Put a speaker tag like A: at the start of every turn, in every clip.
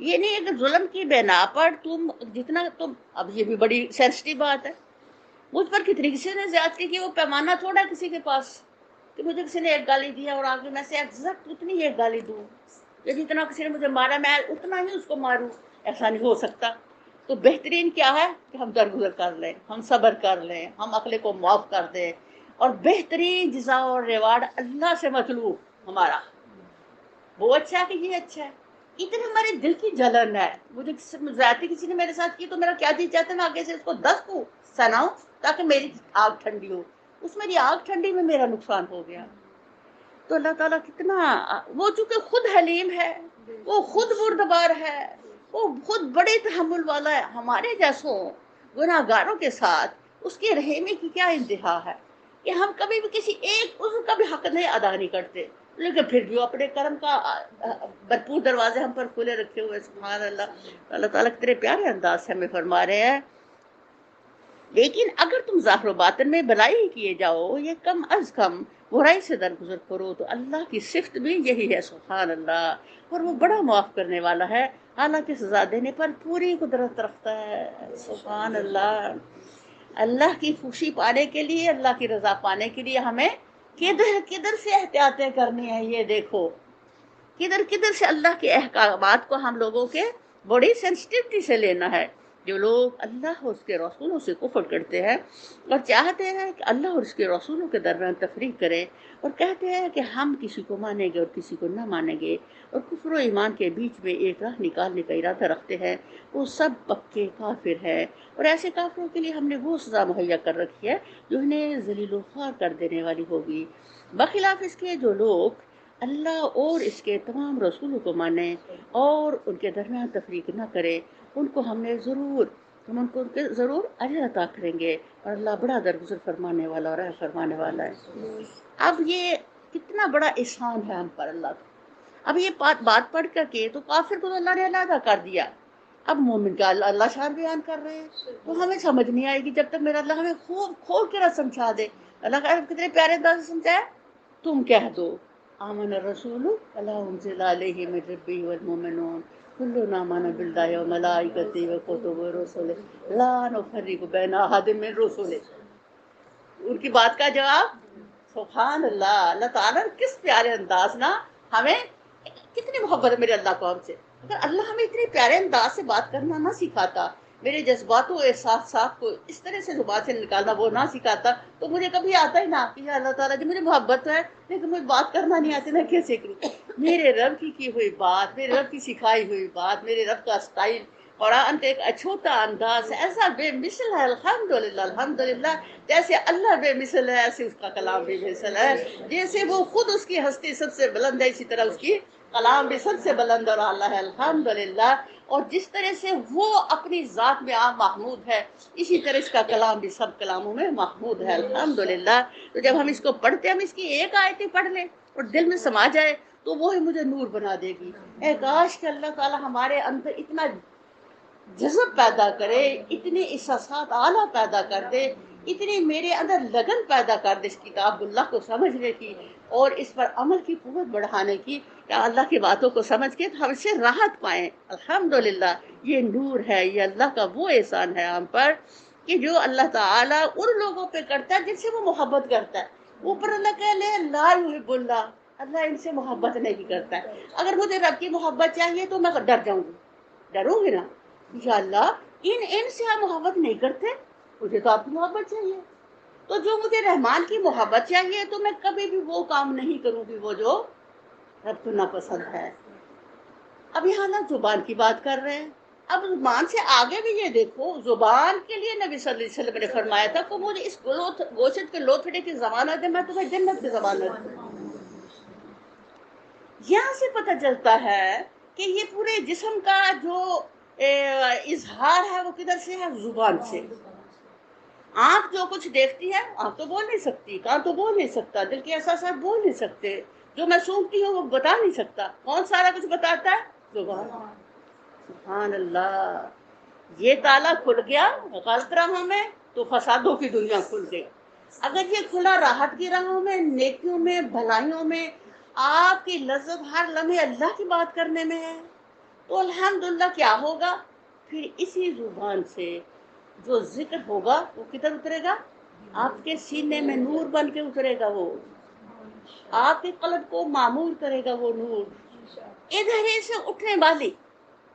A: یہ نہیں ہے کہ ظلم کی بنا پر تم جتنا تم، اب یہ بھی بڑی سینسٹیو بات ہے، مجھ پر کتنی کسی نے زیادتی کی، وہ پیمانہ تھوڑا ہے کسی کے پاس کہ مجھے کسی نے ایک گالی دیا اور آگے میں سے ایگزیکٹ اتنی ایک گالی دوں، یا جتنا کسی نے مجھے مارا میں اتنا ہی اس کو ماروں، ایسا نہیں ہو سکتا۔ تو بہترین کیا ہے کہ ہم درگزر کر لیں، ہم صبر کر لیں، ہم عقل کو معاف کر دیں، اور بہترین جزا اور ریوارڈ اللہ سے مطلوب ہمارا وہ اچھا ہے کہ یہ اچھا ہے۔ اتنے ہمارے دل کی جلن ہے، مجھے زیادتی کسی نے میرے ساتھ کی تو میرا کیا جی چاہتا ہے میں آگے سے اس کو 10 کو سناؤں تاکہ میری آگ ٹھنڈی ہو، اس میری آگ ٹھنڈی میں میرا نقصان ہو گیا۔ تو اللہ تعالیٰ کتنا، وہ چونکہ خود حلیم ہے، وہ خود بردبار ہے، وہ خود بڑے تحمل والا ہے، ہمارے جیسوں گناہ گاروں کے ساتھ اس کے رحمی کی کیا انتہا ہے کہ ہم کبھی بھی کسی ایک عضو کا بھی حق نہیں ادا نہیں کرتے، لیکن پھر بھی وہ اپنے کرم کا بھرپور دروازے ہم پر کھلے رکھے ہوئے۔ سبحان اللہ، اللہ تعالیٰ کتنے پیارے انداز سے ہمیں فرما رہے ہیں، لیکن اگر تم ظاہر و باطن میں بھلائی ہی کیے جاؤ، یہ کم از کم برائی سے درگزر کرو، تو اللہ کی صفت بھی یہی ہے۔ سبحان اللہ، اور وہ بڑا معاف کرنے والا ہے، حالانکہ سزا دینے پر پوری قدرت رکھتا ہے۔ سبحان اللہ، اللہ کی خوشی پانے کے لیے، اللہ کی رضا پانے کے لیے ہمیں کدھر کدھر سے احتیاطیں کرنی ہیں، یہ دیکھو کدھر کدھر سے اللہ کے احکامات کو ہم لوگوں کے بڑی سینسٹیوٹی سے لینا ہے۔ جو لوگ اللہ اور اس کے رسولوں سے کفر کرتے ہیں اور چاہتے ہیں کہ اللہ اور اس کے رسولوں کے درمیان تفریق کریں، اور کہتے ہیں کہ ہم کسی کو مانیں گے اور کسی کو نہ مانیں گے، اور کفر و ایمان کے بیچ میں ایک راہ نکالنے کا ارادہ رکھتے ہیں، وہ سب پکے کافر ہیں، اور ایسے کافروں کے لیے ہم نے وہ سزا مہیا کر رکھی ہے جو انہیں ذلیل و خوار کر دینے والی ہوگی۔ بخلاف اس کے جو لوگ اللہ اور اس کے تمام رسولوں کو مانیں اور ان کے درمیان تفریق نہ کریں، ان کو ہم ان کو ضرور اجر عطا کریں گے، اور اللہ بڑا درگزر فرمانے والا اور رحم فرمانے والا ہے۔ اب یہ کتنا بڑا احسان ہے ہم پر اللہ کا۔ اب یہ بات پڑھ کر کے تو کافر کو تو اللہ نے علیحدہ کر دیا، اب مومن کا اللہ شان بیان کر رہے ہیں، تو ہمیں سمجھ نہیں آئے گی جب تک میرا اللہ ہمیں خوب کھول کے رہ سمجھا دے۔ اللہ کا کتنے پیارے انداز سے سمجھایا، تم کہہ دو آمن الرسول الا انزل علیہ من ربہ والمؤمنون کلنا آمن باللہ وملائکتہ وکتبہ ورسلہ لا نفرق بین احد من رسلہ۔ ان کی بات کا جواب، سبحان اللہ، اللہ تعالیٰ کس پیارے انداز نا ہمیں، کتنی محبت ہے میرے اللہ کو ہم سے۔ اگر اللہ ہمیں اتنے پیارے انداز سے بات کرنا نہ سکھاتا، میرے جذبات و احساسات کو اس طرح سے زبان سے نکالنا وہ نہ سکھاتا، تو مجھے کبھی آتا ہی نہ کہ یا اللہ تعالیٰ جی مجھے محبت ہے لیکن مجھے بات کرنا نہیں آتی، میں کیسے کروں؟ میرے رب کی ہوئی بات، میرے رب کی سکھائی ہوئی بات، میرے رب کا اسٹائل، قرآن کا ایک اچھوتا انداز ہے، ایسا بے مثل ہے، الحمدللہ الحمدللہ، جیسے اللہ بے مثل ہے ایسے اس کا کلام بے مثل ہے، جیسے وہ خود اس کی ہستی سب سے بلند ہے اسی طرح اس کی کلام بھی سب سے بلند اور اعلیٰ ہے، الحمدللہ۔ اور جس طرح سے وہ اپنی ذات میں عام محمود ہے، اسی طرح اس کا کلام بھی سب کلاموں میں محمود ہے، الحمدللہ۔ تو جب ہم اس کو پڑھتے ہیں، ہم اس کی ایک آیت ہی پڑھ لیں اور دل میں سما جائے تو وہ ہی مجھے نور بنا دے گی۔ اے کاش کہ اللہ تعالیٰ ہمارے اندر اتنا جذب پیدا کرے، اتنے احساسات اعلیٰ پیدا کر دے، اتنی میرے اندر لگن پیدا کر دے اس کتاب اللہ کو سمجھنے کی اور اس پر عمل کی قوت بڑھانے کی، کہ اللہ کی باتوں کو سمجھ کے ہم سے راحت پائیں۔ الحمدللہ، یہ نور ہے، یہ اللہ کا وہ احسان ہے ہم پر کہ جو اللہ تعالیٰ ان لوگوں پہ کرتا ہے جن سے وہ محبت کرتا ہے۔ اوپر اللہ کہہ لے لا یحب اللہ، اللہ ان سے محبت نہیں کرتا ہے۔ اگر مجھے رب کی محبت چاہیے تو میں ڈر جاؤں گی، ڈروں گی نا، یا اللہ ان سے آپ محبت نہیں کرتے، مجھے تو آپ کی محبت چاہیے۔ تو جو مجھے رحمان کی محبت چاہیے تو میں کبھی بھی وہ کام نہیں کروں گی وہ جو رب کو ناپسند ہے۔ اب یہاں نا زبان کی بات کر رہے ہیں، اب زبان سے آگے بھی یہ دیکھو، زبان کے لیے نبی صلی اللہ علیہ وسلم نے فرمایا تھا کہ مجھے اس گوشت کے لوتھڑے کی ضمانت ہے، میں تمہیں جنت کی ضمانت دوں۔ یہاں سے پتہ چلتا ہے کہ یہ پورے جسم کا جو اظہار ہے وہ کدھر سے ہے؟ زبان سے۔ آنکھ جو کچھ دیکھتی ہے، آنکھ تو بول نہیں سکتی، کان تو بول نہیں سکتا، دل کے احساسات بول نہیں سکتے، جو میں سونگتی ہوں وہ بتا نہیں سکتا، کون سارا کچھ بتاتا ہے؟ زبان۔ سبحان اللہ، یہ تالا کھل گیا غلط راہوں میں تو فسادوں کی دنیا کھل گئی۔ اگر یہ کھلا راحت کی راہوں میں، نیکیوں میں، بھلائیوں میں، آپ کی لذت ہر لمحے اللہ کی بات کرنے میں ہے، تو الحمدللہ کیا ہوگا؟ پھر اسی زبان سے جو ذکر ہوگا وہ کدھر اترے گا؟ آپ کے سینے میں نور بن کے اترے گا، وہ آپ کے قلب کو معمور کرے گا وہ نور، ادھر ہی سے اٹھنے والی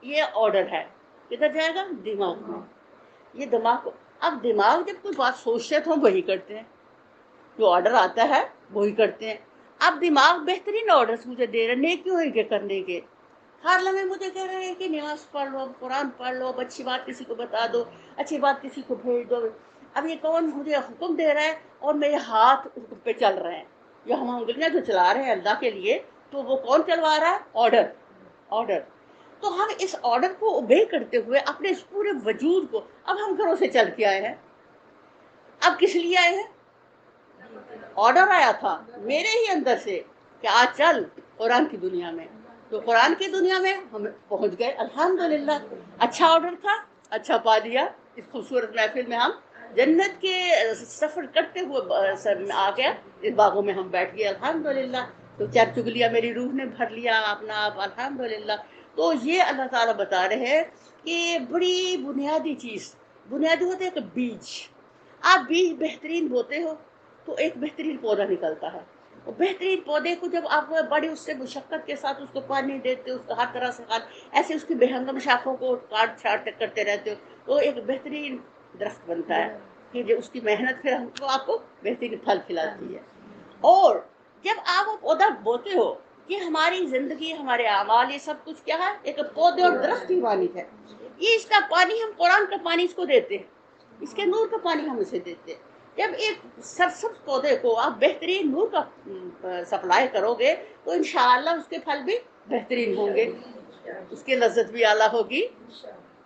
A: یہ آرڈر ہے، کدھر جائے گا؟ دماغ میں۔ یہ دماغ کو، اب دماغ جب کوئی بات سوچتے ہیں تو ہم وہی کرتے ہیں، جو آرڈر آتا ہے وہی کرتے ہیں۔ اب دماغ بہترین آرڈرز مجھے دے رہے نیکیوں کے کرنے کے، ہر لمحے مجھے کہہ رہے ہیں کہ نماز پڑھ لو، قرآن پڑھ لو، اب اچھی بات کسی کو بتا دو، اچھی بات کسی کو بھیج دو۔ اب یہ کون مجھے حکم دے رہا ہے اور میرے ہاتھ حکم پہ چل رہے ہیں، جو ہم انگلیاں جو چلا رہے ہیں اللہ کے لیے، تو وہ کون چلوا رہا ہے؟ Order, order. تو ہم اس آرڈر کو اوبے کرتے ہوئے اپنے اس پورے وجود کو، اب ہم گھروں سے چل کے آئے ہیں، اب کس لیے آئے ہیں؟ آرڈر آیا تھا میرے ہی اندر سے کہ آج چل قرآن کی دنیا میں، تو قرآن کی دنیا میں ہم پہنچ گئے الحمدللہ۔ اچھا آرڈر تھا، اچھا پا لیا۔ اس خوبصورت محفل میں ہم جنت کے سفر کرتے ہوئے آ گیا، اس باغوں میں ہم بیٹھ گئے الحمدللہ۔ تو چار چگلیاں میری روح نے بھر لیا اپنا آپ الحمدللہ۔ تو یہ اللہ تعالیٰ بتا رہے ہیں کہ بڑی بنیادی چیز، بنیادی ہوتے ہے کہ بیج، آپ بیج بہترین بوتے ہو تو ایک بہترین پودا نکلتا ہے، اور بہترین پودے کو جب آپ بڑی اس سے مشقت کے ساتھ اس کو پانی دیتے ہو، اس کو ہر طرح سے ایسے اس کی بےہنگم شاخوں کو کاٹ چھاٹ کرتے رہتے ہو، تو ایک بہترین درخت بنتا ہے، پھر اس کی محنت پھر ہم کو آپ کو بہترین پھل کھلاتی ہے۔ اور جب آپ وہ پودا بوتے ہو، یہ ہماری زندگی، ہمارے اعمال، یہ سب کچھ کیا ہے؟ ایک پودے اور درخت کی مانند ہے۔ یہ اس کا پانی، ہم قرآن کا پانی اس کو دیتے ہیں، اس کے نور کا پانی ہم اسے دیتے ہیں۔ جب ایک سرسبز پودے کو آپ بہترین نور کا سپلائی کرو گے تو انشاءاللہ اس کے پھل بھی بہترین ہوں گے، اس کی لذت بھی اعلیٰ ہوگی،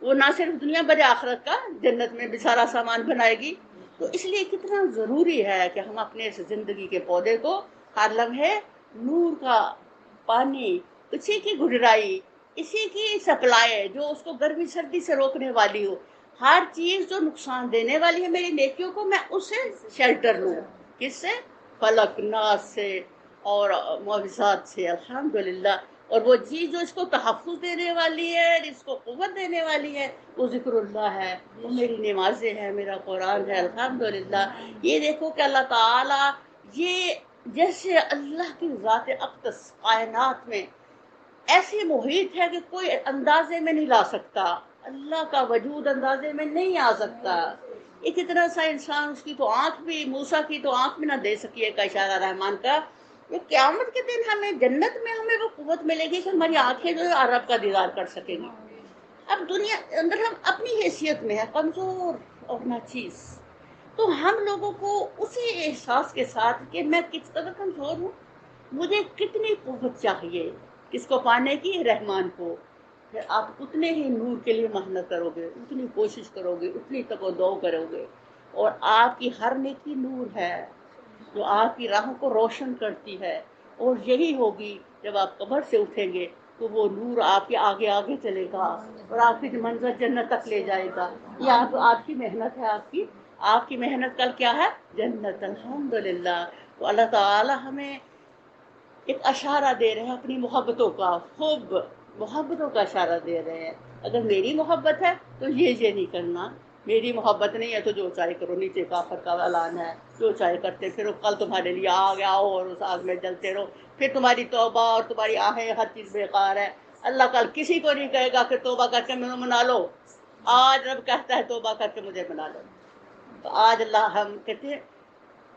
A: وہ نہ صرف دنیا بلکہ آخرت کا جنت میں بھی سارا سامان بنائے گی۔ تو اس لیے کتنا ضروری ہے کہ ہم اپنے اس زندگی کے پودے کو ہر لمحے نور کا پانی، اسی کی گہرائی، اسی کی سپلائی جو اس کو گرمی سردی سے روکنے والی ہو، ہر چیز جو نقصان دینے والی ہے میری نیکیوں کو، میں اس سے شیلٹر لوں۔ کس سے؟ فلک، ناس سے اور معجزات سے الحمدللہ۔ اور وہ چیز جو اس کو تحفظ دینے والی ہے، اس کو قوت دینے والی ہے، وہ ذکر اللہ ہے، وہ میری نمازیں ہیں، میرا قرآن ہے الحمدللہ۔ یہ دیکھو کہ اللہ تعالیٰ، یہ جیسے اللہ کی ذات اقدس کائنات میں ایسی محیط ہے کہ کوئی اندازے میں نہیں لا سکتا، اللہ کا وجود اندازے میں نہیں آ سکتا۔ ایک اتنا سا انسان، اس کی تو آنکھ بھی، موسیٰ کی تو آنکھ بھی نہ دے سکی ہے کا اشارہ رحمان کا۔ یہ قیامت کے دن ہمیں جنت میں ہمیں وہ قوت ملے گی کہ ہماری آنکھیں جو ہے رب کا دیدار کر سکیں گی۔ اب دنیا اندر ہم اپنی حیثیت میں ہے کمزور اور ناچیز، تو ہم لوگوں کو اسی احساس کے ساتھ کہ میں کس قدر کمزور ہوں، مجھے کتنی قوت چاہیے کس کو پانے کی؟ رحمان کو۔ پھر آپ اتنے ہی نور کے لیے محنت کرو گے، اتنی کوشش کرو گے، اتنی تک و دو کرو گے، اور آپ کی ہر نیکی نور ہے جو آپ کی راہوں کو روشن کرتی ہے۔ اور یہی ہوگی جب آپ قبر سے اٹھیں گے تو وہ نور آپ کے آگے آگے چلے گا اور آپ کی منزل جنت تک لے جائے گا۔ یہ آپ کی محنت ہے، آپ کی محنت کل کیا ہے؟ جنت الحمدللہ۔ تو اللہ تعالی ہمیں ایک اشارہ دے رہے ہیں اپنی محبتوں کا، خوب محبتوں کا اشارہ دے رہے ہیں۔ اگر میری محبت ہے تو یہ نہیں کرنا، میری محبت نہیں ہے تو جو چاہے کرو، نیچے کافر کا اعلان ہے، جو چاہے کرتے پھر کل تمہارے لیے آگ آؤ اور اس آگ میں جلتے رہو، پھر تمہاری توبہ اور تمہاری آہیں ہر چیز بیکار ہے۔ اللہ کل کسی کو نہیں کہے گا کہ توبہ کر کے مجھے منا لو، آج رب کہتا ہے توبہ کر کے مجھے منا لو۔ تو آج اللہ ہم کہتے ہیں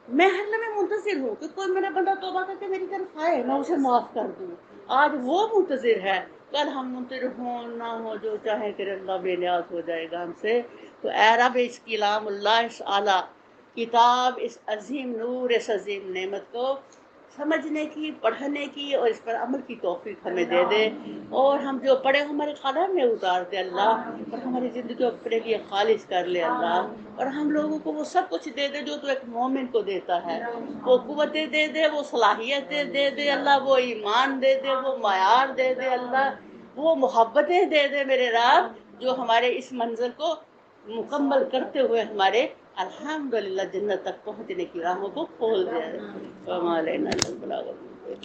A: میں ہر لمحے منتظر ہوں کہ کوئی میرا بندہ توبہ کر کے میری طرف آئے، میں اسے معاف کر دوں۔ آج وہ منتظر ہے، کل ہم منتظر ہوں نہ ہو، جو چاہے کہ اللہ بے نیاز ہو جائے گا ہم سے۔ تو اے رب، اس کلام اللہ، اس اعلیٰ کتاب، اس عظیم نور، اس عظیم نعمت کو سمجھنے کی، پڑھنے کی اور اس پر عمل کی توفیق ہمیں دے دے، اور ہم جو پڑھے ہمارے قلم میں اتار دے اللہ، اور ہماری زندگی کو اپنے لیے خالص کر لے اللہ، اور ہم لوگوں کو وہ سب کچھ دے دے جو تو ایک مومن کو دیتا ہے، وہ قوتیں دے دے، وہ صلاحیتیں دے دے اللہ، وہ ایمان دے دے، وہ معیار دے دے اللہ، وہ محبتیں دے دے میرے رب، جو ہمارے اس منظر کو مکمل کرتے ہوئے ہمارے الحمدللہ جنت تک پہنچنے کی راہوں کو کھول دے۔ وما علینا الا البلاغ المبین۔